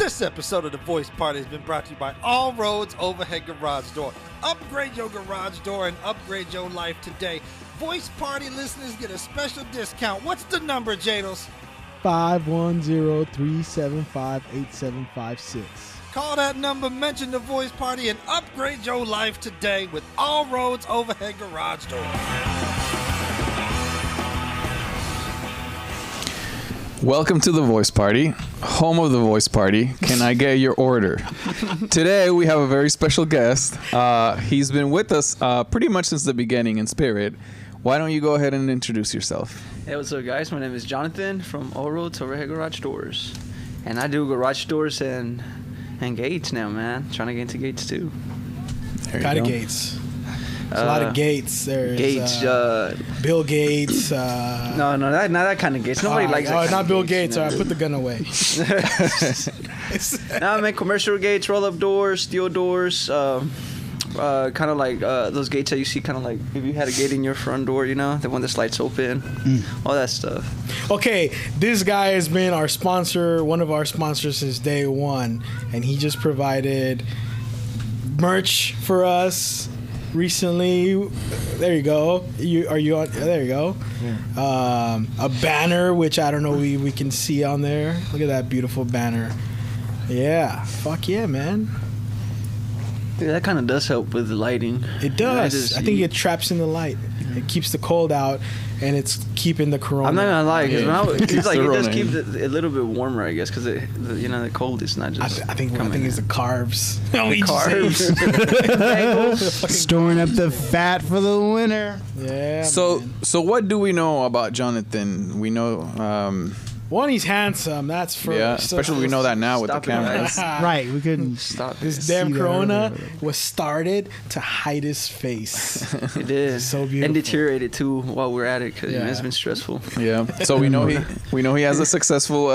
This episode of The Voice Party has been brought to you by All Roads Overhead Garage Door. Upgrade your garage door and upgrade your life today. Voice Party listeners get a special discount. What's the number, Jados? 510-375-8756. Call that number, mention The Voice Party, and upgrade your life today with All Roads Overhead Garage Door. Welcome to the Voice Party, home of the Voice Party. Can I get your order? Today we have a very special guest. He's been with us pretty much since the beginning in spirit. Why don't you go ahead and introduce yourself? Hey, what's up, guys? My name is Jonathan from All Roads Overhead Garage Doors. And I do garage doors and gates now, man. Trying to get into gates, too. Kind of gates. There's a lot of gates. There's Gates. Bill Gates. No, not that kind of gates. Nobody likes that kind not of Bill gates. Gates. All right, put the gun away. Now I make commercial gates, roll-up doors, steel doors, kind of like those gates that you see, kind of like if you had a gate in your front door, you know, the one that slides open, all that stuff. Okay, this guy has been our sponsor, one of our sponsors since day one, and he just provided merch for us recently. There you go. Are you on? There you go. Yeah. A banner, which I don't know we can see on there. Look at that beautiful banner. Yeah. Fuck yeah, man. Dude, that kind of does help with the lighting. It does. I think it traps in the light. It keeps the cold out, and it's keeping the corona. I'm not gonna lie, because it does keep in. it a little bit warmer, I guess, because the cold is not just. I think it's the carbs. The carbs. Storing up the fat for the winter. Yeah. So what do we know about Jonathan? We know, one, he's handsome. That's for especially we know that now with the cameras. Right, we couldn't Stop. This damn corona was started to hide his face. It is So beautiful. and deteriorated too while we're at it, because Yeah. it's been stressful. Yeah. So we know he has a successful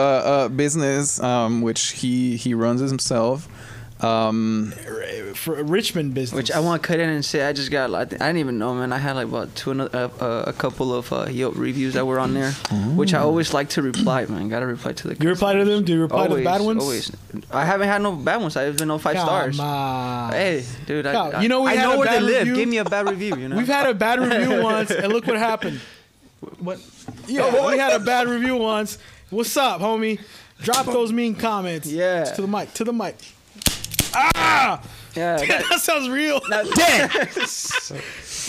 business, which he runs himself. For a Richmond business. Which I want to cut in and say, I just got, I didn't even know, man. I had like about a couple of Yelp reviews that were on there, which I always like to reply, man. Got to reply to the You reply to them? Do you reply to the bad ones? Always. I haven't had no bad ones. I've been no 5 stars. On. Hey, dude, I you know we I had know a where bad they live. review? Give me a bad review, you know? We've had a bad review once, and look what happened. What? Yeah, we had a bad review once. What's up, homie? Drop those mean comments. Yeah. To the mic. To the mic. Ah! Yeah. That sounds real. By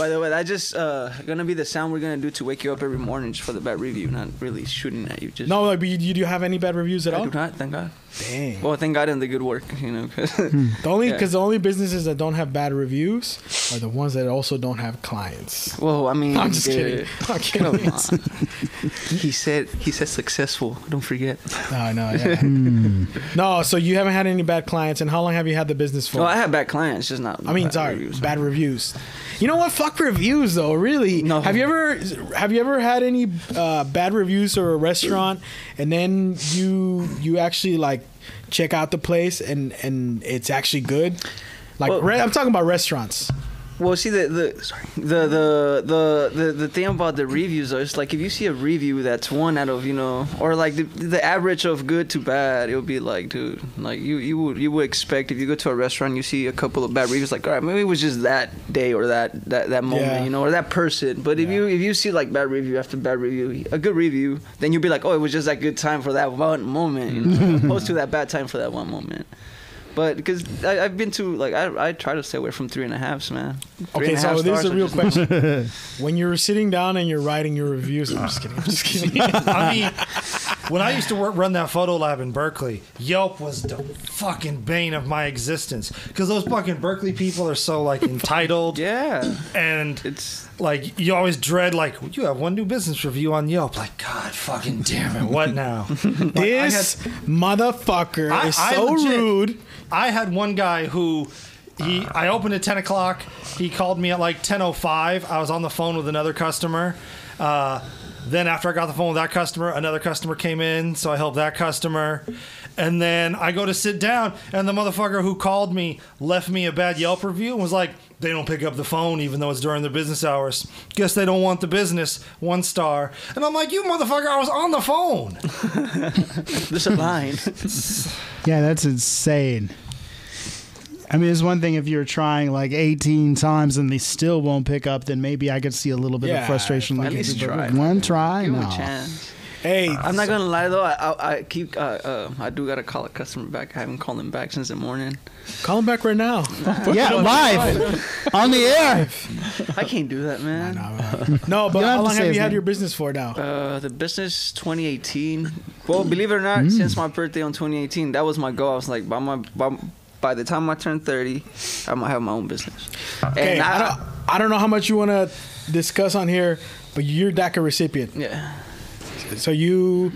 the way, that's just gonna be the sound we're gonna do to wake you up every morning just for the bad review, not really shooting at you. Just No, like, but you do you have any bad reviews at I all? do not, thank God. Dang. Well, thank God in the good work, you know. The only businesses that don't have bad reviews are the ones that also don't have clients. Well, I mean, I'm just kidding. I'm Come kidding. on. He said successful. Don't forget. No, yeah. No, so you haven't had any bad clients, and how long have you had the business for? No, I have bad clients, just not. I mean, bad sorry, reviews. bad reviews. You know what? Fuck reviews, though. Really. No. Have you ever had any bad reviews for a restaurant, and then you actually like check out the place and it's actually good? Like Well- I'm talking about restaurants. Well, see the thing about the reviews though, it's like if you see a review that's 1 out of, you know, or like the average of good to bad, it'll be like, dude, like you would expect if you go to a restaurant, you see a couple of bad reviews, like, all right, maybe it was just that day or that moment, Yeah. you know, or that person. But if you see like bad review after bad review, a good review, then you'll be like, oh, it was just that good time for that one moment, you know, opposed to that bad time for that one moment. But because I've been to, like, I try to stay away from 3.5s, man. Okay, 3.5 so this is stars a are real just- question. When you're sitting down and you're writing your reviews, I'm just kidding. I mean, when I used to run that photo lab in Berkeley, Yelp was the fucking bane of my existence. Because those fucking Berkeley people are so, like, entitled. Yeah. And It's like, you always dread, like, you have one new business review on Yelp. Like, God fucking damn it, what now? This motherfucker is so legit- rude. I had one guy who I opened at 10 o'clock. He called me at like 10:05. I was on the phone with another customer. Then after I got the phone with that customer, another customer came in, so I helped that customer. And then I go to sit down, and the motherfucker who called me left me a bad Yelp review and was like, they don't pick up the phone even though it's during their business hours. Guess they don't want the business. 1 star. And I'm like, you motherfucker, I was on the phone. There's a line. Yeah, that's insane. I mean, it's one thing if you're trying like 18 times and they still won't pick up, then maybe I could see a little bit of frustration. At least try. One try? Give No. him a chance. Hey, I'm not gonna lie though. I do gotta call a customer back. I haven't called him back since the morning. call him back right now. Yeah, live. On the air. I can't do that, man. No, but You don't how have long to say have his you had name. your business for now? The business 2018. Well, believe it or not, since my birthday on 2018, that was my goal. I was like, by the time I turn 30, I might have my own business. Okay, And I don't know how much you want to discuss on here, but you're a DACA recipient. yeah. So you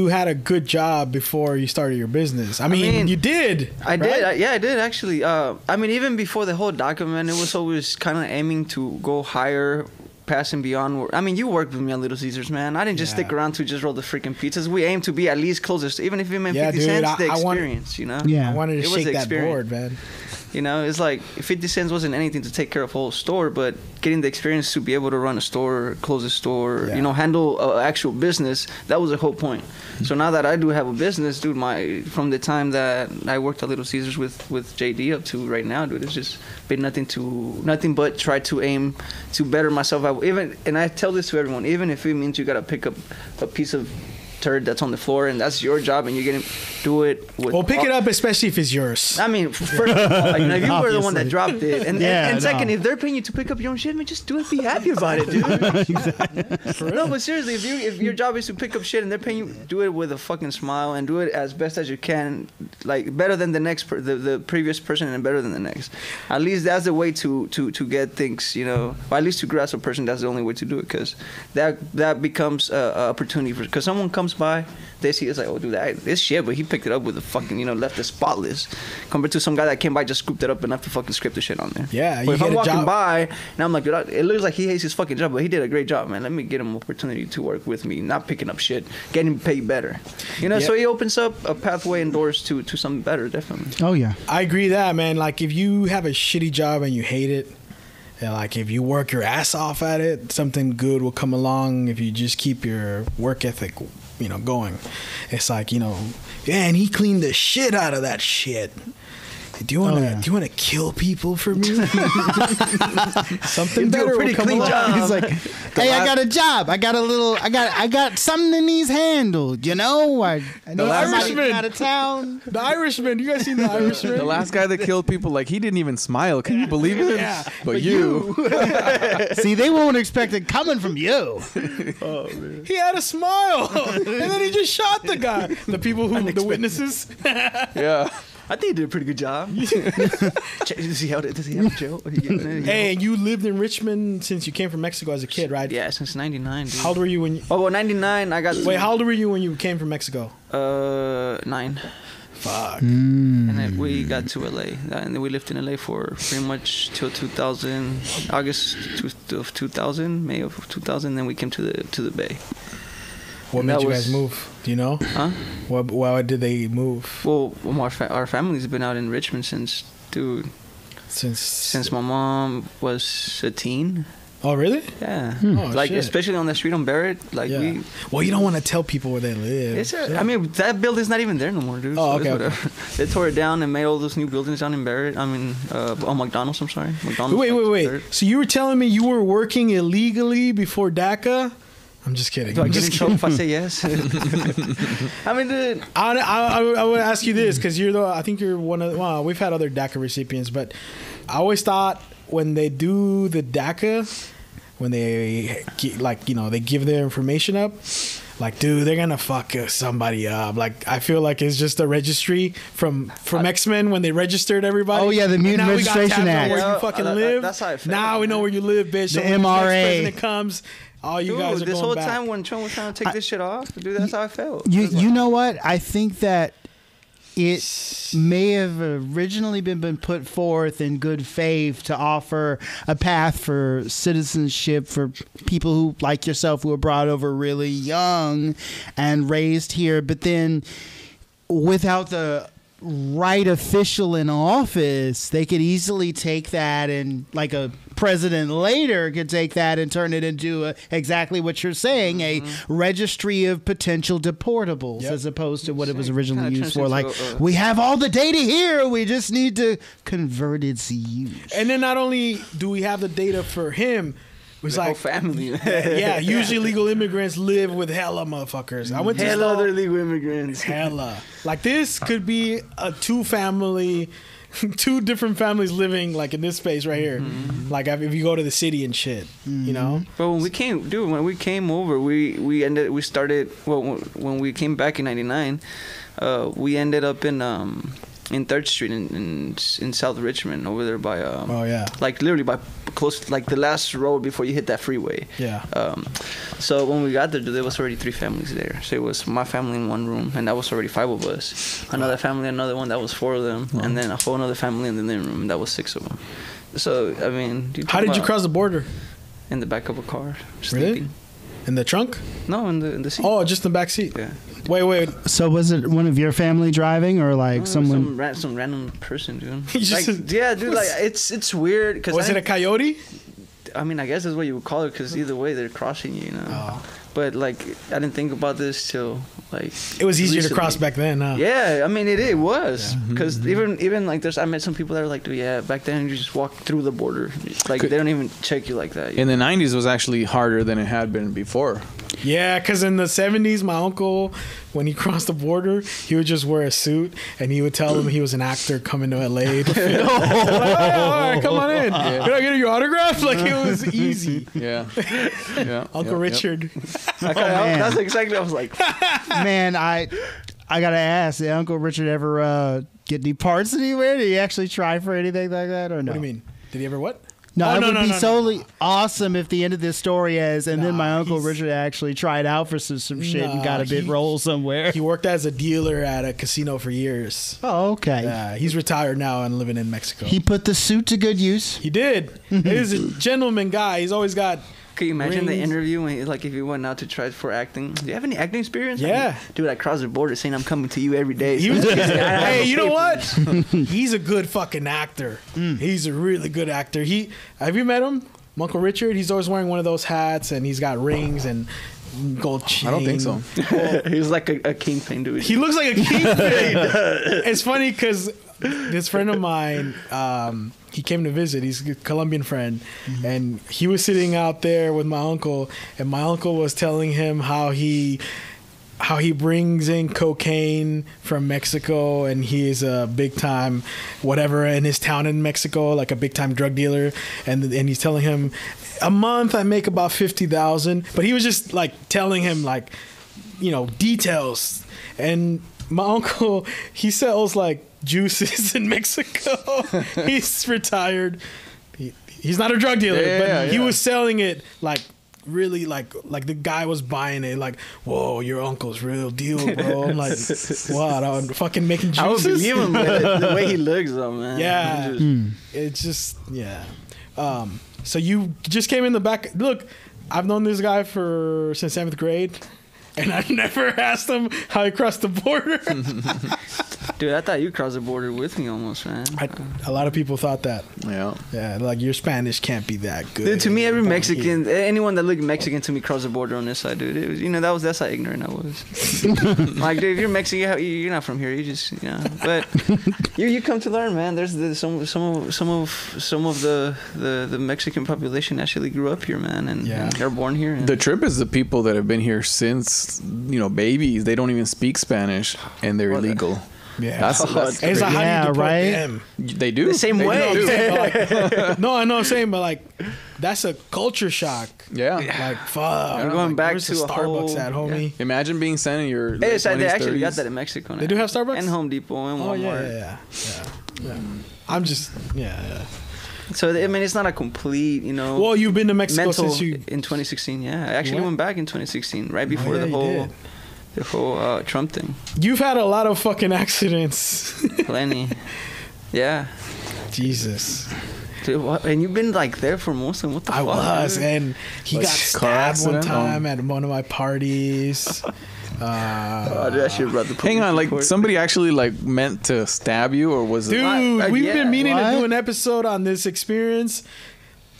had a good job before you started your business. I mean you did. I right? did. I did actually. I mean, even before the whole document, it was always kind of aiming to go higher, passing beyond. I mean, you worked with me on Little Caesars, man. I didn't just stick around to just roll the freaking pizzas. We aim to be at least closest, even if it meant 50 cents. The experience, you know. Yeah. I wanted to It was shake the that experience. board, man. You know, it's like 50 cents wasn't anything to take care of a whole store, but getting the experience to be able to run a store, close a store, you know, handle an actual business, that was the whole point. So now that I do have a business, dude, from the time that I worked at Little Caesars with JD up to right now, dude, it's just been nothing but try to aim to better myself. And I tell this to everyone, even if it means you got to pick up a piece of turd that's on the floor and that's your job and you're gonna do it with Pick it up, especially if it's yours. I mean, first of all, like, if you were the one that dropped it, and second, no. if they're paying you to pick up your own shit, man, just do it. Be happy about it, dude. No, but seriously, if your job is to pick up shit and they're paying you, do it with a fucking smile and do it as best as you can, like better than the previous person and better than the next. At least that's the way to get things, you know. Or at least to grasp a person, that's the only way to do it, because that becomes a opportunity for, because someone comes by, they see it's like, oh, dude, this shit, but he picked it up with a fucking, you know, left it spotless, compared to some guy that came by, just scooped it up enough to fucking script the shit on there. Yeah, But you if get I'm a walking job. by and I'm like, dude, it looks like he hates his fucking job, but he did a great job, man. Let me get him an opportunity to work with me, not picking up shit, getting paid better. You know, so he opens up a pathway and doors to something better, definitely. Oh, yeah. I agree that, man. Like, if you have a shitty job and you hate it, and like if you work your ass off at it, something good will come along if you just keep your work ethic, you know, going. It's like, you know, man, he cleaned the shit out of that shit. Do you want to kill people for me? Something better will come along. He's like, hey, I got a job. I got something that needs handled. You know, I know somebody out of town. The Irishman. You guys seen The Irishman? The last guy that killed people, like, he didn't even smile. Can you believe it? Yeah. But you. See, they won't expect it coming from you. He had a smile, and then he just shot the guy. The people the witnesses. Yeah. I think he did a pretty good job. Does he have a jail? Hey, and you lived in Richmond since you came from Mexico as a kid, right? Yeah, since 99, dude. How old were you when you... Oh, well, 99, I got... Wait, how old were you when you came from Mexico? 9. Fuck. And then we got to LA, and then we lived in LA for pretty much till 2000, August of 2000, May of 2000. Then we came to the Bay. What And made that you was- guys move? Do you know? Huh? Why did they move? Well, our family's been out in Richmond since my mom was a teen. Oh, really? Yeah. Oh, Like shit. especially on the street on Barrett, like Yeah. Well, you don't want to tell people where they live. I mean, that building's not even there no more, dude. Oh, So it's okay, whatever. They tore it down and made all those new buildings down in Barrett. I mean, McDonald's. I'm sorry, McDonald's. Wait. So you were telling me you were working illegally before DACA? I'm just kidding. Do I I'm get in just trouble kidding. if I say yes? I mean, dude. I would ask you this because I think you're one of. Well, we've had other DACA recipients, but I always thought when they do the DACA, when they they give their information up, like, dude, they're gonna fuck somebody up. Like, I feel like it's just a registry from X-Men when they registered everybody. Oh, yeah, the Mutant And now we got Registration tabs on Act. where you fucking live. That's how I felt, now we know man. where you live, bitch. So The when MRA. the next president comes, all you Dude, guys are this going whole back. time when Trump was trying to take this shit off, dude, that's how I felt. You know what? I think that it may have originally been put forth in good faith to offer a path for citizenship for people who, like yourself, who were brought over really young and raised here, but then without the right official in office, they could easily take that, and like a president later could take that and turn it into exactly what you're saying, a registry of potential deportables, as opposed to what it was originally used for. Like, we have all the data here, we just need to convert its use. And then not only do we have the data for him, it's The like whole family. yeah, usually legal immigrants live with hella motherfuckers. I went to Hella other legal immigrants. hella. Like this could be a two different families living like in this space right here. Like if you go to the city and shit, you know. But when we came over, we started when we came back in '99, we ended up in 3rd Street in South Richmond, over there by like literally by close, like the last road before you hit that freeway. Yeah. So when we got there was already 3 families there. So it was my family in one room, and that was already 5 of us. Another family, another one, that was 4 of them, and then a whole other family in the living room, and that was 6 of them. So I mean, how did you cross the border? In the back of a car, Really? sleeping. In the trunk? No, in the seat. Oh, just in the back seat. Yeah. Wait. So was it one of your family driving, or like someone? Some random person, dude. Just- Like, yeah, dude. Like it's weird because Was it a coyote? I mean, I guess that's what you would call it, because either way they're crossing you, you know. Oh. But like, I didn't think about this till like. It was easier to recently. cross back then, huh? Yeah, I mean it was, because even like I met some people that are like, dude, yeah, back then you just walk through the border, like they don't even check you like that. In the 90s, it was actually harder than it had been before. Yeah, because in the 70s, my uncle, when he crossed the border, he would just wear a suit, and he would tell them he was an actor coming to LA to film. Like, all right, come on in. Can I get your autograph? Like, it was easy. Yeah. Uncle Richard. man. That's exactly. I was like, Man, I gotta ask, did Uncle Richard ever get any parts anywhere? Did he actually try for anything like that, or no? What do you mean? Did he ever what? No, Oh, it no, would no, be no, solely no. awesome if the end of this story is, and then my Nah, Uncle he's- Richard actually tried out for some shit and Nah, got a bit roll somewhere. He worked as a dealer at a casino for years. Oh, okay. Yeah, he's retired now and living in Mexico. He put the suit to good use. He did. He's a gentleman guy. He's always got. can you imagine the Rings. interview when, like, if you went out to try for acting? Do you have any acting experience? Yeah. Dude, I crossed the border saying I'm coming to you every day. He was. Hey, you know what? papers. He's a good fucking actor. He's a really good actor. Have you met him, Uncle Richard? He's always wearing one of those hats, and he's got rings and gold chain. I don't think so. He was like a kingpin, dude. He looks like a kingpin. It's funny because this friend of mine, he came to visit. He's a Colombian friend, and he was sitting out there with my uncle, and my uncle was telling him how he brings in cocaine from Mexico, and he is a big time whatever in his town in Mexico, like a big time drug dealer, and he's telling him, a month I make about 50,000, but he was just like telling him, like, you know, details. And my uncle, he sells like juices in Mexico. He's retired. He's not a drug dealer, but he was selling it like really like the guy was buying it like, whoa, your uncle's real deal, bro. I'm like, what? I'm fucking making juices? I would believe him, but the way he looks, though, man. Yeah. It's just, yeah. So you just came in the back. Look, I've known this guy since 7th grade, and I've never asked him how he crossed the border. Dude, I thought you crossed the border with me almost, man. A lot of people thought that. Yeah. Yeah, like, your Spanish can't be that good. Dude, to me, every Down Mexican, here. anyone that looked Mexican to me crossed the border on this side, dude. It was, that's how ignorant I was. Like, dude, if you're Mexican, you're not from here. You just, But you come to learn, man. There's some of the Mexican population actually grew up here, man, and they're born here. And The trip is the people that have been here since, babies. They don't even speak Spanish, and they're illegal. Yeah. That's It's like, how do you deport right? them? they do. The same They way. do. No, I know what I'm saying, but like, that's a culture shock. Yeah. Like, fuck. We're going Like, back where's to the a Starbucks whole- at, homie? Imagine being sent in your Hey, they 20s, actually 30s. got that in Mexico now. They do have Starbucks? And Home Depot and Oh, Walmart. yeah. I'm just, yeah. So I mean, it's not a complete, Well, you've been to Mexico mental since you. in 2016. Yeah, I actually What? went back in 2016, right before yeah, the you whole did. The whole Trump thing. You've had a lot of fucking accidents. Plenty. Yeah. Jesus. Dude, what? And you've been like there for most of them. What the I fuck? was, dude? and he Like got car stabbed one accident? time at one of my parties. Dude, I should have brought the Hang on, like police somebody actually like meant to stab you, or was it? Dude, we've yeah, been meaning to do what? an episode on this experience.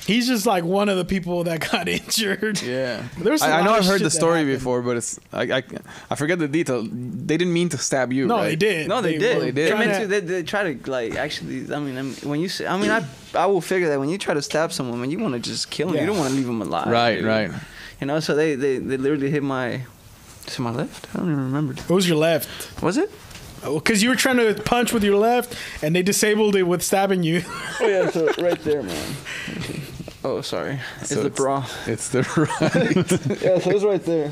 He's just like one of the people that got injured. Yeah, There's a I lot know of I've heard shit the that story happened. before, but it's I forget the detail. They didn't mean to stab you. No, right? they did. No, they did. were They did. They meant trying to. They try to like actually. I mean, when you say, I mean, I will figure that when you try to stab someone, man, you want to just kill him. Yeah. You don't want to leave him alive. Right, dude. right. You know, so they literally hit my. To my left? I don't even remember. It was your left. Was it? Because you were trying to punch with your left, and they disabled it with stabbing you. Oh yeah, so right there, man. Oh, sorry. It's So the bra. It's the right. Yeah, so it's right there.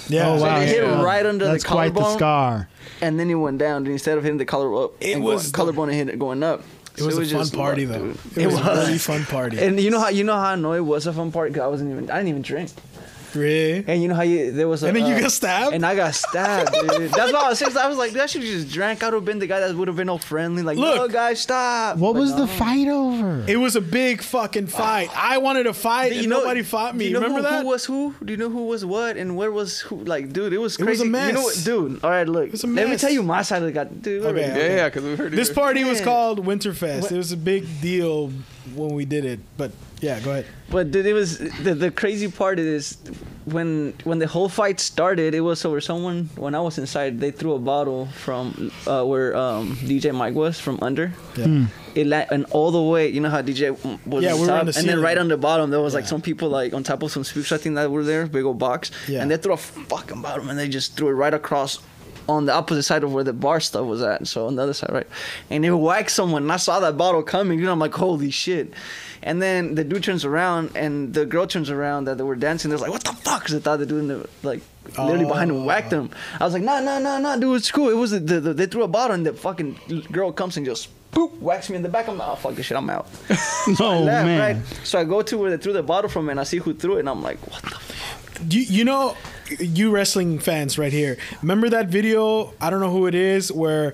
Yeah. Oh, wow. It hit Yeah. right under That's the quite collarbone. the scar. And then it went down. And instead of hitting the collarbone, It was the- collarbone and hit it going up. It was So a fun just party, luck, though. dude. It was a really fun party. And you know how I know it was a fun party? Because I didn't even drink. Really? And you know how there was a. And then you got stabbed? And I got stabbed, dude. That's why I was saying. I was like, dude, I should have just drank. I would have been the guy that would have been all friendly. Like, Look. no, guys, stop. What But was no. the fight over? It was a big fucking fight. I wanted to fight, and nobody fought me. Do you know Remember that? Who was who? Do you know who was what and where was who? Like, dude, it was It was crazy. a mess. You know what, dude? All right, look. was a Let me mess. tell you my side of the guy, dude. Okay. Yeah, yeah, because we heard This it. party was Yeah. called Winterfest. What- It was a big deal when we did it. But yeah, go ahead. But dude, it was the crazy part is when the whole fight started, it was over someone. When I was inside, they threw a bottle from where DJ Mike was from under. Yeah. And all the way, you know how DJ was Yeah, on we were top, on the and then ceiling. right on the bottom there was like Yeah. some people like on top of some speakers I think that were there, big old box, Yeah. and they threw a fucking bottle and they just threw it right across on the opposite side of where the bar stuff was at, so on the other side, right, and it whacked someone, and I saw that bottle coming, you know, I'm like, holy shit. And then the dude turns around and the girl turns around that they were dancing. They're like, what the fuck? Because they thought the dude in the, like, literally behind him whacked them. I was like, nah, dude, it's cool. It was they threw a bottle and the fucking girl comes and just boop, whacks me in the back. I'm like, oh, fuck this shit, I'm out. Oh, Left, man. right? So I go to where they threw the bottle from and I see who threw it and I'm like, what the fuck? You know, you wrestling fans right here. Remember that video? I don't know who it is, where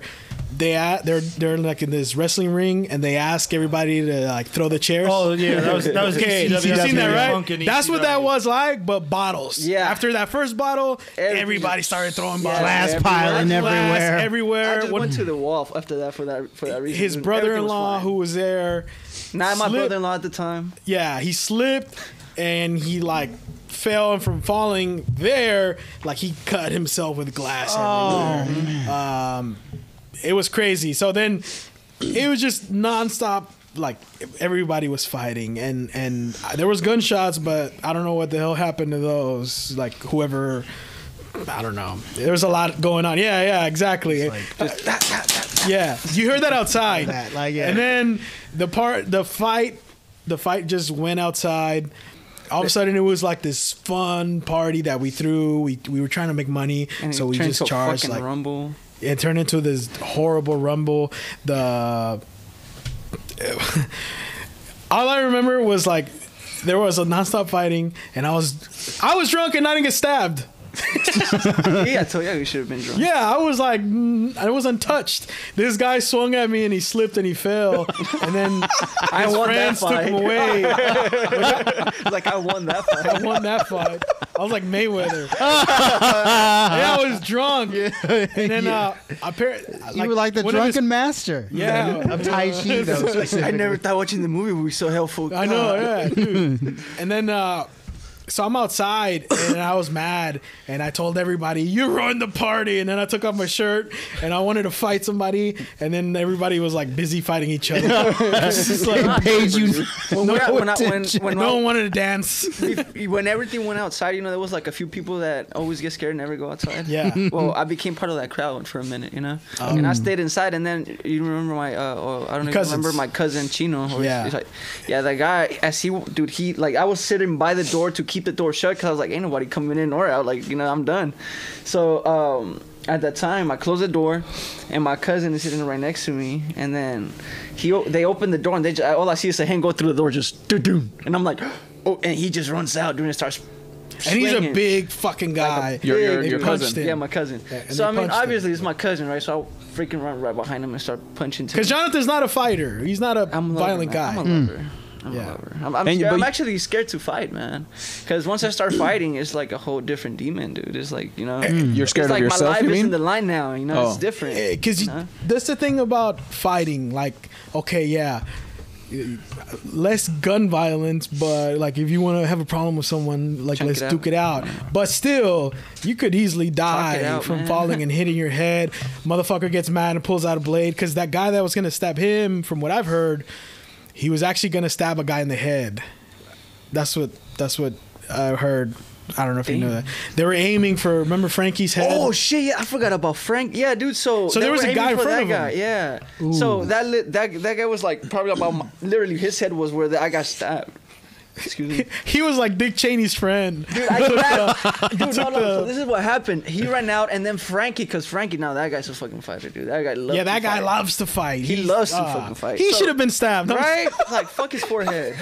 they're like in this wrestling ring and they ask everybody to like throw the chairs. Oh yeah, that was Okay, ECW. you seen that, Punk right? and That's what that ECW. was like, but bottles. Yeah. After that first bottle, Everything everybody just- started throwing Yeah. bottles. Glass everywhere. piling Glass everywhere. everywhere. I just When went to the wall after that for that reason. his Dude, brother-in-law, everything who was was there, fine. Not my slipped. brother-in-law at the time. Yeah, he slipped and he like fell, and from falling there, like he cut himself with glass everywhere. It was crazy. So then it was just nonstop. Like everybody was fighting, and there was gunshots, but I don't know what the hell happened to those. Like whoever, I don't know. There was a lot going on. Yeah, exactly. Yeah, you heard that outside. That, like, yeah. And then the fight just went outside. All of a sudden, it was like this fun party that we threw. We were trying to make money, And so it we turned just into a charged fucking like rumble. it turned into this horrible rumble. All I remember was like there was a nonstop fighting, and I was drunk and I didn't get stabbed. Yeah, I told you we should have been drunk. Yeah, I was like, I was untouched. This guy swung at me and he slipped and he fell, and then I his won that friends took fight. him away. Like I won that fight. I won that fight. I was like Mayweather. Yeah, I was drunk, and then apparently You were like the drunken master. Yeah. Of Tai Chi, though, I specifically. never thought watching the movie would be so helpful. I know, yeah, dude. And then, so I'm outside and I was mad and I told everybody, you ruined the party. And then I took off my shirt and I wanted to fight somebody. And then everybody was like busy fighting each other. Just like, Paid you When no one wanted to dance. when everything went outside, you know, there was like a few people that always get scared and never go outside. Yeah. Well, I became part of that crowd for a minute, you know, and I stayed inside. And then you remember my, I don't even Cousins. remember my cousin Chino. Or Yeah. he's like, yeah, that guy. As he like I was sitting by the door to keep the door shut because I was like, ain't nobody coming in or out. Like, you know, I'm done. So at that time, I closed the door, and my cousin is sitting right next to me. And then they opened the door, and all I see is a hand go through the door, just do, and I'm like, oh, and he just runs out, dude, and starts And he's a swinging. big fucking guy. Your They cousin. punched him. Yeah, my cousin. Yeah, and So they I mean, punched him. obviously it's my cousin, right? So I'll freaking run right behind him and start punching. Because Jonathan's not a fighter. He's not a violent guy. I'm a lover. I'm Yeah. a lover. And you- I'm but- actually scared to fight, man. Because once I start fighting, it's like a whole different demon, dude. It's like, you know, You're scared it's like of yourself, my life you is mean? in the line now. You know, Oh. it's different. Because you know? that's the thing about fighting. Like, okay, yeah, less gun violence, but like if you want to have a problem with someone, like Chunk let's it out. duke it out. But still, you could easily die out, from man. falling and hitting your head. Motherfucker gets mad and pulls out a blade because that guy that was gonna stab him, from what I've heard, he was actually gonna stab a guy in the head. That's what I heard. I don't know if you know that. They were aiming for, remember Frankie's head? Oh shit! Yeah, I forgot about Frank. Yeah, dude. So So they there was were a guy aiming in for front that of him. guy. Yeah. So that guy was like probably about literally his head was where I got stabbed. Excuse me. He was like Dick Cheney's friend. Dude, I grabbed, dude, took no. the- So this is what happened. He ran out, and then Frankie, because Frankie, now that guy's a fucking fighter, dude. That guy loves. Yeah, that to guy fight. loves to fight. He loves to fucking fight. He So- should have been stabbed. Right? Like fuck his forehead.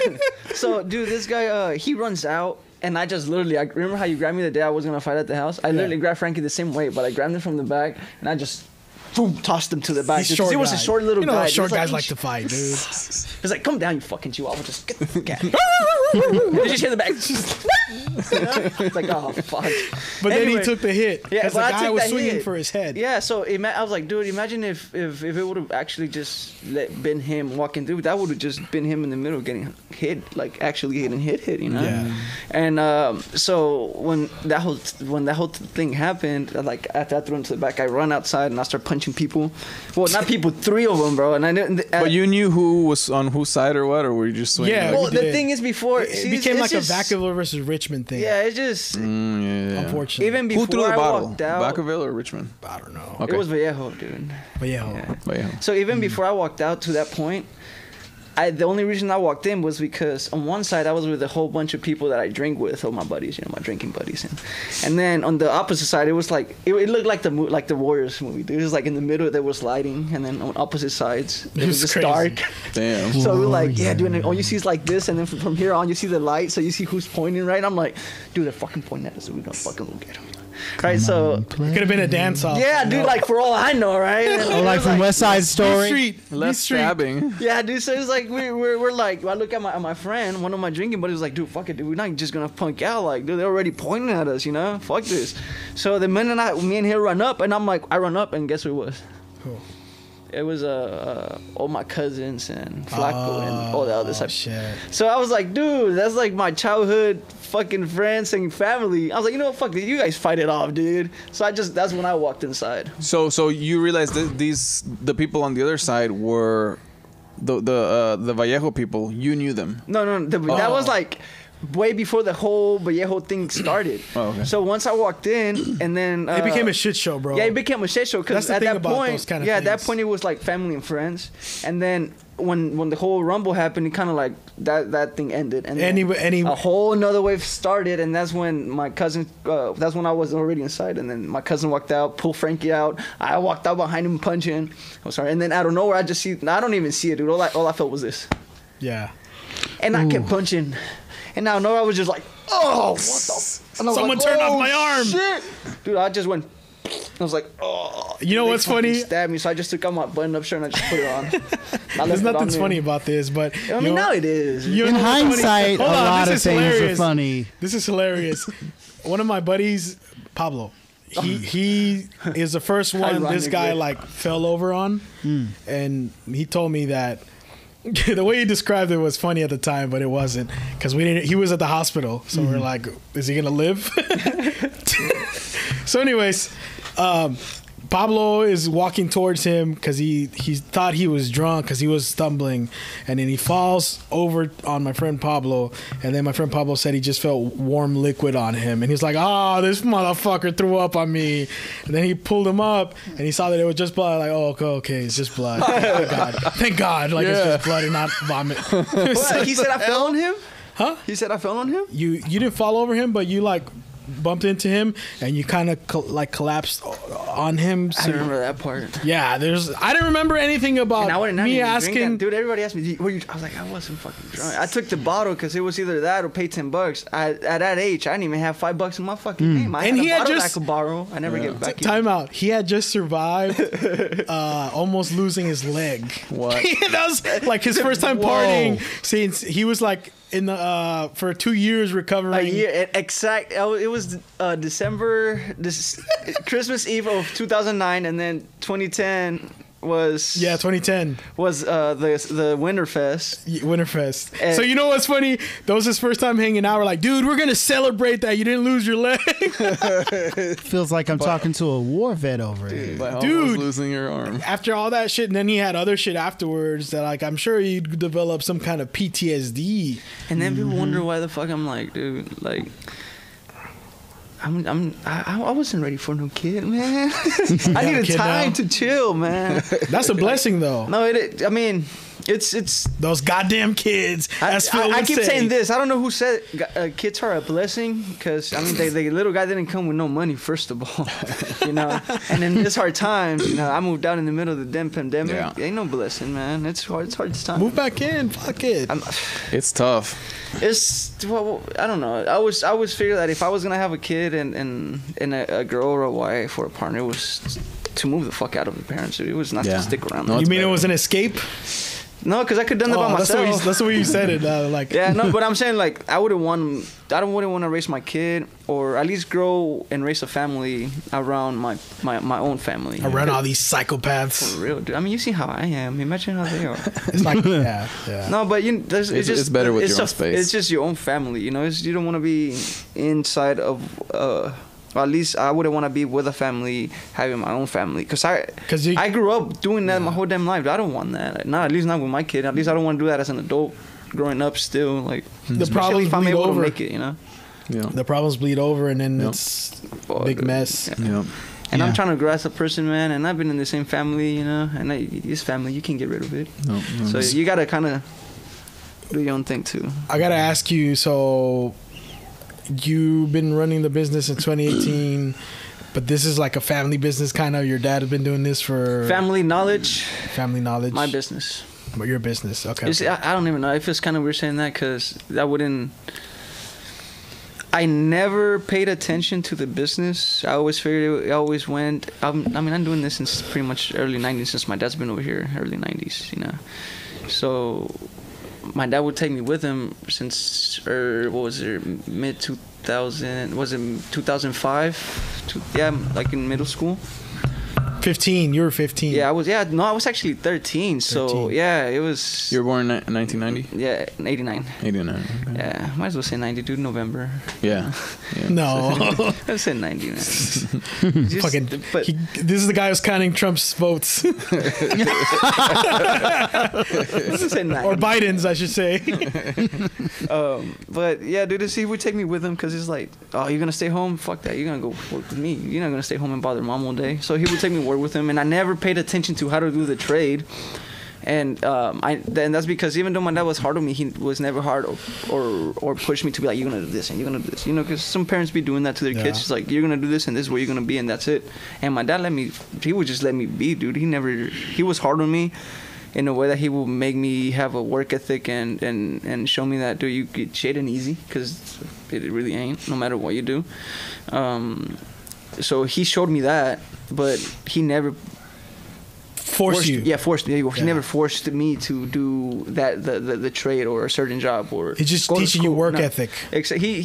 So, dude, this guy, he runs out. And I just literally, I remember how you grabbed me the day I was gonna fight at the house. I literally grabbed Frankie the same way, but I grabbed him from the back, and I just, boom, tossed him to the back. He's Just- short he was guy. a short little you know guy. how Dude. short It was guys like "Eesh." to fight, dude. He's like, "Come down, you fucking chihuahua, just get the fuck out." Did you just hear the back? It's like, oh fuck. But then he Anyway. took the hit Yeah, because but the I guy took was that swinging hit. for his head. Yeah, so I was like, dude, imagine if it would have actually just been him walking through, that would have just been him in the middle getting hit, like actually getting hit, you know? Yeah. And so when that whole thing happened, like after I threw him to the back, I run outside and I start punching people. Well, not people, 3 of them, bro. And I didn't. But you knew who was on whose side or what, or were you just swinging? Yeah, like- Well, we the did. thing is, before It became like a Vacaville versus Richmond thing. Yeah, it's just yeah. Unfortunately. even Who before threw the I bottle? walked out. Vacaville or Richmond? I don't know. Okay. It was Vallejo, dude. But yeah. Yeah. But yeah. So even before I walked out to that point, the only reason I walked in was because on one side I was with a whole bunch of people that I drink with, all my buddies, you know, my drinking buddies, and then on the opposite side it was like it looked like the Warriors movie, dude. It was like in the middle there was lighting, and then on opposite sides it was just crazy. dark. Damn. So we're like, yeah, dude, and all you see is like this, and then from here on you see the light, so you see who's pointing, right? I'm like, dude, they're fucking pointing at us, so we're gonna fucking look at them. Right, so It could have been a dance off. yeah, dude, like for all I know, right? And Oh, it like was from West Side Story. Street. Less Street. stabbing. Yeah, dude. So it's like we're like, I look at my friend, one of my drinking buddies, was like, dude, fuck it, dude. We're not just gonna punk out. Like, dude, they're already pointing at us, you know. Fuck this. So the minute me and him run up, and I'm like, I run up, and guess who it was? Who? It was all my cousins and Flacco and all the other stuff. Shit. So I was like, dude, that's like my childhood fucking friends and family. I was like, you know what, fuck this, you guys fight it off, dude. So that's when I walked inside. So you realized that the people on the other side were the Vallejo people. You knew them. No, that was like way before the whole Vallejo thing started. Oh, okay. So once I walked in, and then It became a shit show, bro. yeah, it became a shit show That's because the at thing that about point, those kind of at that things. point it was like family and friends, and then when the whole rumble happened, it kind of like that thing ended, and then a whole another wave started, and that's when my cousin, that's when I was already inside, and then my cousin walked out, pulled Frankie out, I walked out behind him punching, I'm sorry, and then out of nowhere I just see, I don't even see it, dude, all I felt was this, Yeah. and I kept punching. And out of nowhere, I was just like, oh, what the? And I was Someone like, turned off oh, my arm. Shit. Dude, I just went. I was like, oh. You know They what's fucking funny? Stabbed me, so I just took out my button-up shirt and I just put it on. There's nothing funny about this, but I mean, now it is. you In know what's funny? hindsight, a Hold on, lot this of is things are hilarious. funny. This is hilarious. One of my buddies, Pablo, he is the first one this guy Ironically. like fell over on, and he told me that the way he described it was funny at the time, but it wasn't because we didn't. He was at the hospital, so we're like, is he gonna live? So, anyways, Pablo is walking towards him because he thought he was drunk because he was stumbling, and then he falls over on my friend Pablo, and then my friend Pablo said he just felt warm liquid on him, and he's like, oh, this motherfucker threw up on me, and then he pulled him up, and he saw that it was just blood, like, oh, okay, it's just blood. Thank God, like it's just blood and not vomit. What? He said I fell on him? Huh? He said I fell on him? You didn't fall over him, but you like bumped into him, and you kind of collapsed on him. So I remember that part. Yeah, I didn't remember anything about me asking. Dude, everybody asked me, were you? I was like, I wasn't fucking drunk. I took the bottle because it was either that or pay $10. At that age, I didn't even have $5 in my fucking name. I And had he a had bottle just- that I could borrow. I never get back. Time out. He had just survived almost losing his leg. What? That was like his first time Whoa. partying since he was like in the for 2 years recovering. A year, exact. It was Christmas Eve of 2009, and then 2010 was 2010 was the Winterfest. Winterfest. And- So you know what's funny? That was his first time hanging out. We're like, dude, we're gonna celebrate that you didn't lose your leg. Feels like I'm talking to a war vet over here. By Dude. almost losing your arm. After all that shit, and then he had other shit afterwards that like I'm sure he developed some kind of PTSD. And then people wonder why the fuck I'm like, dude, like. I wasn't ready for no kid, man. I needed kid time now? to chill, man. That's a blessing though. No, I mean, it's. Those goddamn kids. As Phil I would keep say. saying this. I don't know who said kids are a blessing because I mean, the little guy didn't come with no money, first of all, you know. And in this hard time, you know, I moved out in the middle of the damn pandemic. Yeah. Ain't no blessing, man. It's hard. It's hard time. Move back in. Fuck it. It's tough. It's well, I don't know. I always figured that if I was gonna have a kid and a girl or a wife or a partner, it was to move the fuck out of the parents. It was not Yeah. to stick around. No, You it's mean it better. was an escape? No, because I could have done that by myself. That's the way you said it. Like Yeah, no, but I'm saying like I wouldn't want to raise my kid or at least grow and raise a family around my own family. around all these psychopaths. For real, dude. I mean, you see how I am. Imagine how they are. It's like yeah. No, but it's just It's better with your own just- space. It's just your own family, you know. You don't want to be inside of. Or at least I wouldn't want to be with a family, having my own family, because I grew up doing that my whole damn life. I don't want that. Not at least not with my kid. At least I don't want to do that as an adult, growing up still. Like The especially problems if I'm bleed able over. to make it, you know. Yeah. The problems bleed over, and then Yep. it's big mess. Yeah. Yeah. And Yeah. I'm trying to grow as a person, man. And I've been in the same family, you know. And this family, you can't get rid of it. No, So you gotta kind of do your own thing too. I gotta ask you. So you've been running the business in 2018. But this is like a family business, kind of. Your dad has been doing this for Family knowledge, family knowledge. my business. But your business, okay. You see, I don't even know. It feels kind of weird saying that because I never paid attention to the business. I always figured it always went. I mean, I'm doing this since pretty much early 90s, since my dad's been over here, early 90s, you know. So my dad would take me with him since, what was it, mid 2000, was it 2005? Like in middle school. 15. You were 15. Yeah, I was actually 13. So 13. yeah, it was. You were born in 1990? Yeah, 89. 89. Okay. Yeah, might as well say 90, dude. November. Yeah. Yeah. No. I said 90, man. Fucking. But This is the guy who's counting Trump's votes. I said 90. Or Biden's, I should say. But yeah, dude, he would take me with him because he's like, oh, you're gonna stay home? Fuck that. You're gonna go work with me. You're not gonna stay home and bother mom all day. So he would take me to work with him, and I never paid attention to how to do the trade. And then that's because even though my dad was hard on me, he was never hard or pushed me to be like, you're gonna do this and you're gonna do this, you know, because some parents be doing that to their kids. It's like, you're gonna do this and this is where you're gonna be and that's it. And my dad he would just let me be, dude. He was hard on me in a way that he would make me have a work ethic and show me that, dude, you get shit ain't easy, because it really ain't, no matter what you do. So he showed me that, but he never Force you. Yeah, forced me. He Yeah. never forced me to do that the trade or a certain job or. He's just go to teaching you school. work No. ethic. Exactly.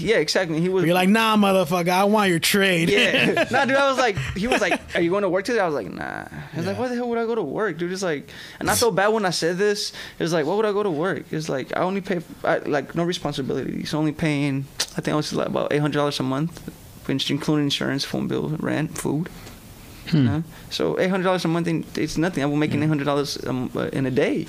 He was. You're like, nah, motherfucker, I want your trade. Yeah. Nah, dude. He was like, "Are you going to work today?" I was like, "Nah." He was like, "Why the hell would I go to work, dude?" It's like, and I felt bad when I said this. It was like, "Why would I go to work?" It's like, I only pay like no responsibilities. Only paying, I think I was like about $800 a month, including insurance, phone bill, rent, food. You know? So $800 a month, it's nothing. I will make $800 in a day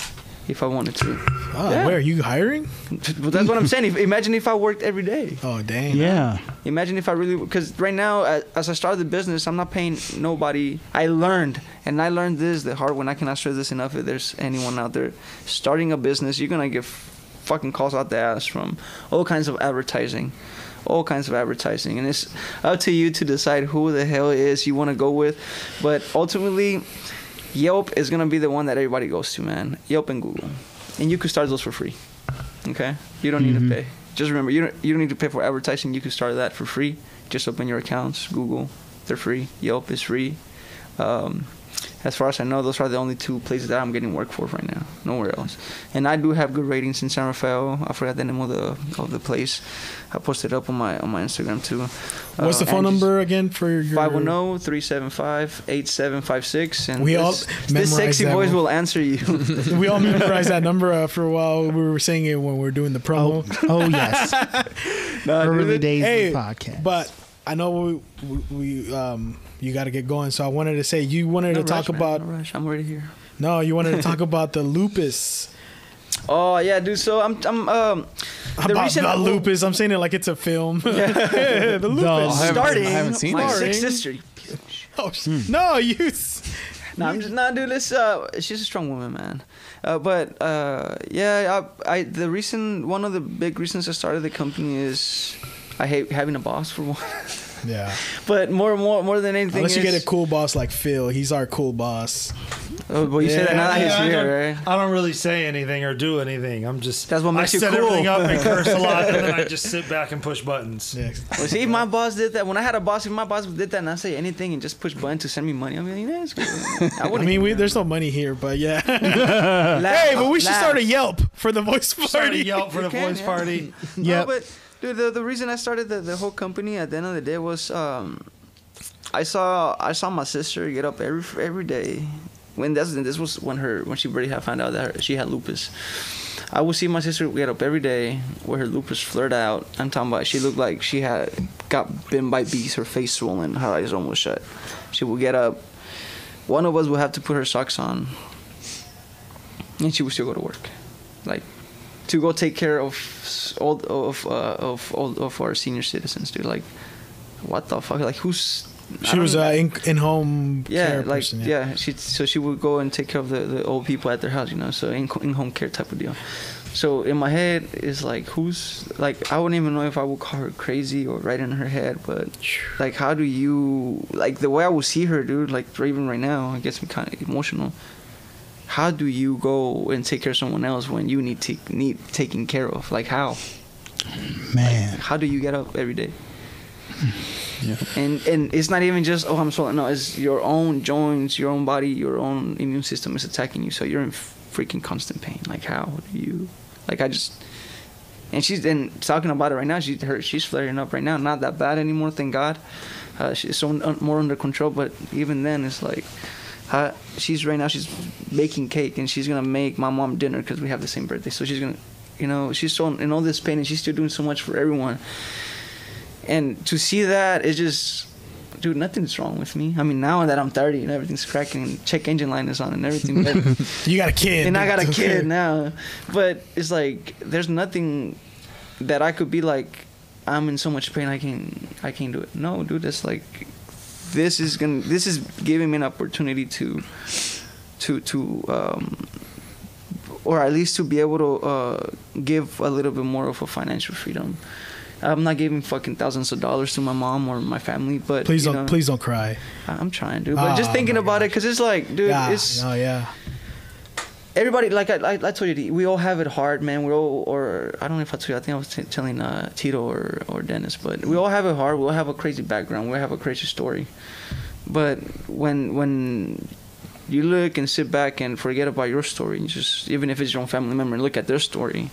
if I wanted to. Oh, Yeah. where are you hiring? But that's what I'm saying. Imagine if I worked every day. Oh, dang. Yeah. Imagine if I really, because right now, as I started the business, I'm not paying nobody. I learned this the hard way. I cannot stress this enough. If there's anyone out there starting a business, you're gonna get fucking calls out the ass from all kinds of advertising, all kinds of advertising, and it's up to you to decide who the hell it is you want to go with. But ultimately, Yelp is gonna be the one that everybody goes to, man. Yelp and Google, and you could start those for free. Okay, you don't need to pay. Just remember, you don't need to pay for advertising. You can start that for free. Just open your accounts. Google, they're free. Yelp is free. As far as I know, those are the only two places that I'm getting work for right now. Nowhere else. And I do have good ratings in San Rafael. I forgot the name of the place. I posted up on my Instagram too. What's the phone number again for your 510-375-8756, and we all this sexy voice will answer you. We all memorized that number for a while. We were saying it when we were doing the promo. Oh yes. Early days of the podcast. But I know we you got to get going, so I wanted to say you wanted to talk about. No rush. I'm already here. No, you wanted to talk about the lupus. Oh yeah, dude. So I'm the lupus. I'm saying it like it's a film. The lupus. I haven't seen my it. sick sister. Oh, no, you. No, I'm just not, dude. She's a strong woman, man. But one of the big reasons I started the company is I hate having a boss for one. Yeah. But more than anything, unless you get a cool boss like Phil, he's our cool boss. Oh, well, you say that now that he's here, right? I don't really say anything or do anything. I'm just. That's what makes you set cool. everything up and curse a lot, and then I just sit back and push buttons. Yeah. Well, see, if my boss did that, when I had a boss, if my boss did that and I say anything and just push button to send me money, I mean, it's good. There's no money here, but yeah. Hey, but we should start a Yelp for the voice party. Start a Yelp for the voice party. Yeah. No, but dude, the reason I started the whole company at the end of the day was I saw my sister get up every day. This was when she already had found out that she had lupus. I would see my sister get up every day with her lupus flared out. I'm talking about she looked like she had got bitten by bees, her face swollen, her eyes almost shut. She would get up. One of us would have to put her socks on, and she would still go to work, like to go take care of all of our senior citizens, dude. Like, what the fuck? Like, who's She was in-home care like, person. Yeah. She would go and take care of the old people at their house, you know, so in-home care type of deal. So in my head, it's like, who's, like, I wouldn't even know if I would call her crazy or right in her head, but, like, how do you, like, the way I would see her, dude, like, even right now, it gets me kind of emotional. How do you go and take care of someone else when you need taking care of? Like, how? Man. Like, how do you get up every day? Yeah. And it's not even just, I'm swollen. No, it's your own joints, your own body, your own immune system is attacking you. So you're in freaking constant pain. Like, how do you, like, and she's talking about it right now. She's flaring up right now. Not that bad anymore, thank God. She's more under control. But even then, it's like, she's baking cake and she's gonna make my mom dinner because we have the same birthday. So she's gonna, you know, she's so in all this pain and she's still doing so much for everyone. And to see that, it's just, dude, nothing's wrong with me. I mean, now that I'm 30 and everything's cracking and check engine light is on and everything. You got a kid. And I got a kid now. But it's like, there's nothing that I could be like, I'm in so much pain, I can't do it. No, dude, it's like, this is giving me an opportunity to or at least to be able to give a little bit more of a financial freedom. I'm not giving fucking thousands of dollars to my mom or my family, but please don't cry. I'm trying, dude. But just thinking about it, because it's like, dude, everybody, like I told you, we all have it hard, man. We're all, or I don't know if I told you, I think I was telling Tito or Dennis, but we all have it hard. We all have a crazy background. We all have a crazy story. But when you look and sit back and forget about your story, and just, even if it's your own family member, and look at their story,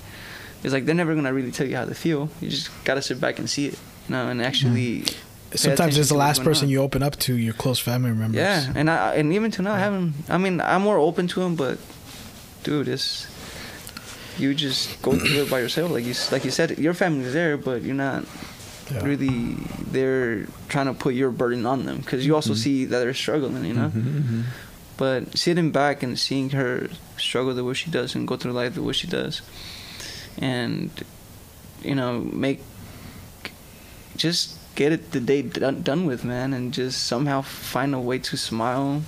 it's like they're never gonna really tell you how they feel. You just gotta sit back and see it, you know, and actually. Sometimes it's the last person you open up to, your close family members. Yeah, and even to now, I'm more open to them, but dude, you just go through it by yourself. Like you said, your family's there, but you're not really there trying to put your burden on them, because you also see that they're struggling, you know. But sitting back and seeing her struggle the way she does and go through life the way she does, and you know, just get it the day done with, man, and just somehow find a way to smile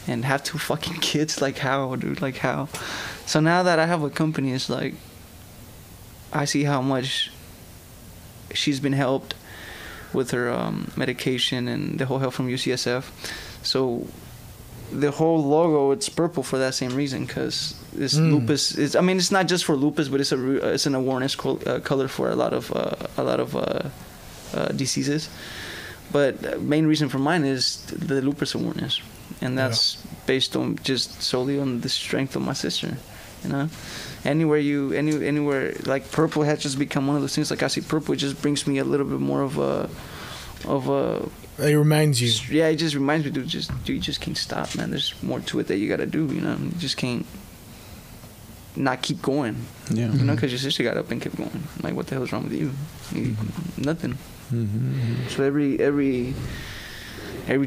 and have 2 fucking kids. Like, how, dude? Like, how? So now that I have a company, it's like I see how much she's been helped with her medication and the whole help from UCSF. So the whole logo, it's purple for that same reason, because this lupus is, I mean, it's not just for lupus, but it's an awareness color for a lot of diseases. But main reason for mine is the lupus awareness, and that's based on just solely on the strength of my sister. You know, anywhere like purple has just become one of those things. Like I see purple, it just brings me a little bit more of a. It reminds you. Yeah, it just reminds me, dude. You just can't stop, man. There's more to it that you gotta do. You know, you just can't not keep going. Yeah. You know, because your sister got up and kept going. Like, what the hell's wrong with you? Nothing. Mm-hmm. So every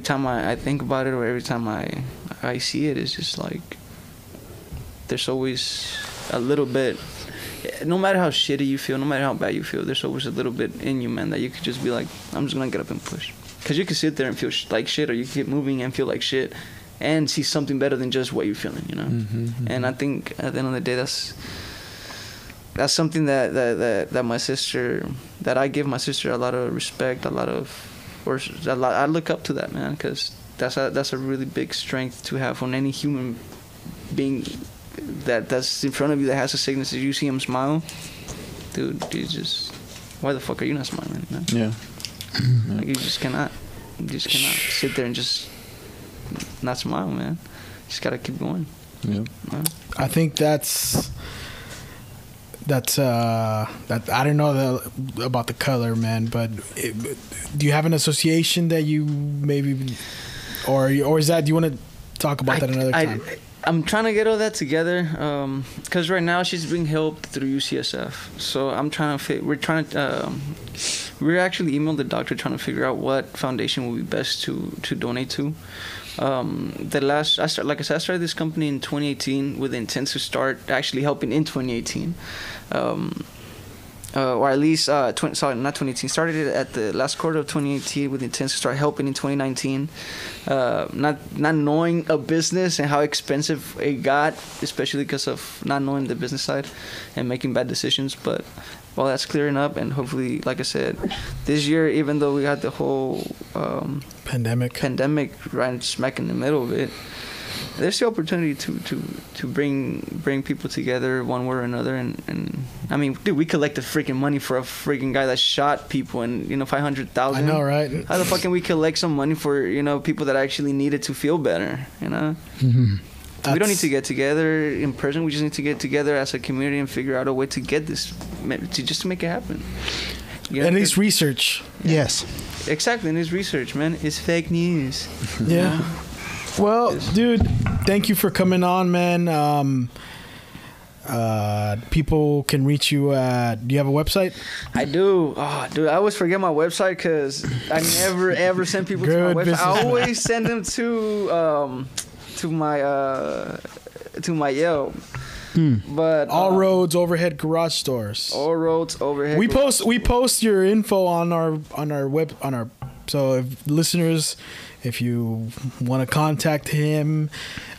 time I think about it, or every time I see it, it's just like there's always a little bit. No matter how shitty you feel, no matter how bad you feel, there's always a little bit in you, man, that you could just be like, I'm just gonna get up and push. Because you can sit there and feel like shit, or you can get moving and feel like shit, and see something better than just what you're feeling, you know. Mm-hmm. And I think at the end of the day, that's something that my sister, that I give my sister a lot of respect, I look up to that, man, because that's a really big strength to have on any human being that's in front of you that has a sickness. If you see him smile, dude, why the fuck are you not smiling, man? Yeah. Like, you just cannot sit there and just not smile, man. You just gotta keep going. Yeah. I think that's I don't know about the color, man, but do you have an association that you maybe, or is that, do you want to talk about that another time? I'm trying to get all that together, because right now she's being helped through UCSF. So I'm trying to we're actually emailed the doctor trying to figure out what foundation would be best to donate to. I started this company in 2018 with the intent to start actually helping in 2018. Or at least, not 2018. Started it at the last quarter of 2018 with the intent to start helping in 2019. Not knowing a business and how expensive it got, especially because of not knowing the business side and making bad decisions. But while that's clearing up, and hopefully, like I said, this year, even though we had the whole pandemic right smack in the middle of it, there's the opportunity to bring people together one way or another, and I mean, dude, we collected freaking money for a freaking guy that shot people, and 500,000. I know, right? How the fuck can we collect some money for people that actually needed to feel better? Mm-hmm. We don't need to get together in person. We just need to get together as a community and figure out a way to get this, to make it happen. And it's research. Yes. Exactly, and it's research, man. It's fake news. Yeah. Well, dude, thank you for coming on, man. People can reach you at, do you have a website? I do. Oh, dude, I always forget my website because I never ever send people to my website. I always send them to my Yelp. But All Roads Overhead Garage Doors. All Roads Overhead. We post your info on our so if listeners, if you want to contact him,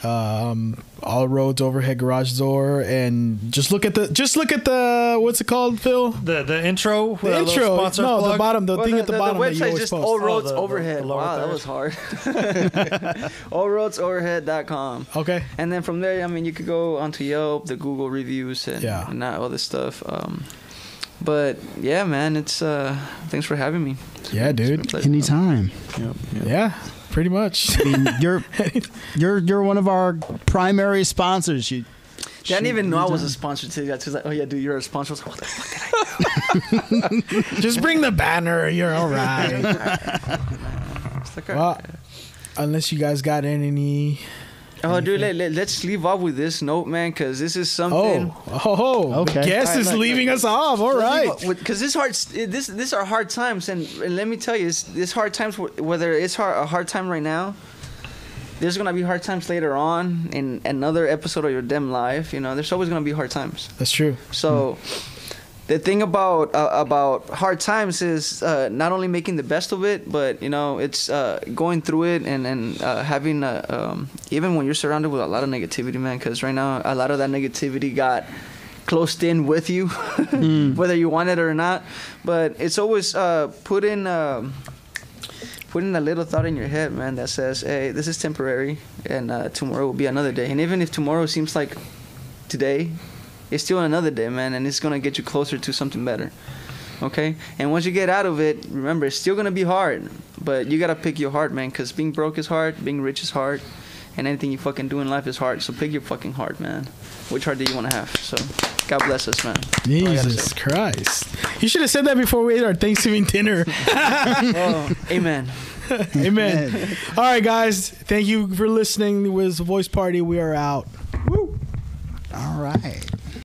All Roads Overhead Garage Door, and just look at the what's it called, Phil? The intro. The intro. No, plug? the bottom. The thing at the bottom. The that you website always just post. All Roads the Overhead. Wow, that was hard. allroadsoverhead.com. Okay. And then from there, I mean, you could go onto Yelp, the Google reviews, and all this stuff. But yeah, man, it's thanks for having me. Yeah, dude. Anytime. Yep. Yeah, pretty much. I mean, you're one of our primary sponsors. I didn't even know I was a sponsor to that. She was like, "Oh yeah, dude, you're a sponsor." I was like, "What the fuck did I do?" Just bring the banner. You're all right. It's like, Well, unless you guys got any. Oh, dude, let's leave off with this note, man, because this is something. Okay. The guest is leaving us off. All right. Because this are hard times, and let me tell you, this hard times. Whether it's a hard time right now, there's gonna be hard times later on in another episode of your damn life. There's always gonna be hard times. That's true. So. The thing about hard times is not only making the best of it, but it's going through it and having even when you're surrounded with a lot of negativity, man. Because right now a lot of that negativity got closed in with you, whether you want it or not. But it's always put in a little thought in your head, man, that says, hey, this is temporary, and tomorrow will be another day. And even if tomorrow seems like today, it's still another day, man, and it's going to get you closer to something better. Okay? And once you get out of it, remember, it's still going to be hard, but you got to pick your heart, man, because being broke is hard, being rich is hard, and anything you fucking do in life is hard. So pick your fucking heart, man. Which heart do you want to have? So God bless us, man. Jesus Christ. You should have said that before we ate our Thanksgiving dinner. Oh, amen. Amen. All right, guys. Thank you for listening. It was the Voice Party. We are out. Woo. All right.